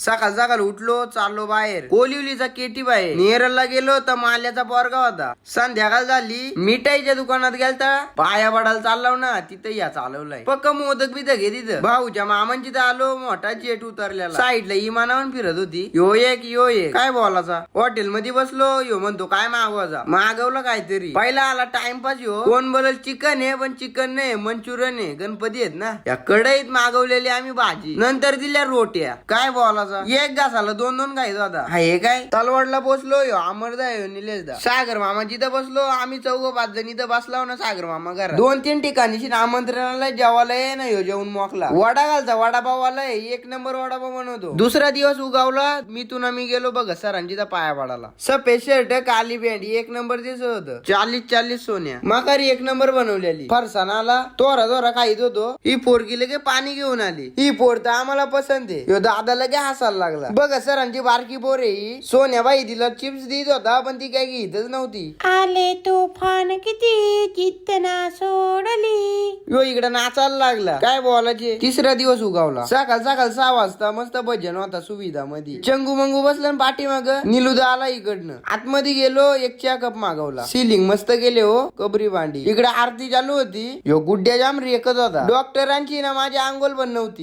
सकाळ सकाळ उठलो, चाललो बाहेर. कोलिवलीचा केटी बाहेर नेरलला गेलो तर माल्याचा पोरगा होता. संध्याकाळ झाली, मिठाईच्या दुकानात गेलता. पाया पडायला चाललो ना, तिथं या चालवलाय. पक्क मोदक बिदक घे तिथं. भाऊच्या मामांची तर आलो, मोठा जेट उतरलेला. साईडला इमानावर फिरत होती. यो एक काय बोलाचा. हॉटेल मध्ये बसलो. यो म्हणतो काय मागवायचा. मागवलं काहीतरी. पहिला आला टाइमपास. यो कोण बोलल चिकन आहे, पण चिकन नाही, मंचुरियन आहे. गणपती आहेत ना, या कढईत मागवलेली आम्ही भाजी. नंतर दिल्या रोट्या. काय बोलाचा. एक घासाला दोन दोन खायचो आता. हे काय तलवाडला पोचलो. यो अमरदा, यो निलेशदा, सागर मामा जिथं बसलो. आम्ही 4-5 जण इथं बसलाव ना. सागर मामा घरात 2-3 ठिकाणी आमंत्रणाला जेवायला ये ना. यो जेवून मोकला. वडा घालचा वडापाववाला एक नंबर वडापाव बनवतो. दुसरा दिवस उगावला. मी तू मी गेलो बघ सरांची पाया पडाला. सफेद शर्ट, काली पॅन्ट, एक नंबर दिसत होतं. 40 सोन्या. मकारी एक नंबर बनवलेली. फरसाणाला तोरा खाईत होतो. ही पोरगी लगे पाणी घेऊन आली. ही पोर तर आम्हाला पसंत आहे. यो दादा लगे हसायला लागला. बघ सरांची बारकी पोर आहे ही. सोन्याबाई तिला चिप्स देत होता, पण ती काय घेतच नव्हती. आले तुफान किती चित्तना सोडली. यो इकडे नाचायला लागला. काय बोलायचे. तिसरा दिवस उगावला. सकाळ 6 वाजता मस्त भजन होता सुविधा मध्ये. चंगू मंगू बसलं पाठीमाग. निलुदा आला इकडनं. आतमध्ये गेलो. एक चहा कप मागवला. सिलिंग मस्त गेले हो, कबरी भांडी. इकडे आरती चालू होती. यो गुड्ड्या जाम रेखत होता. डॉक्टरांची ना माझी आंघोळ पण नव्हती.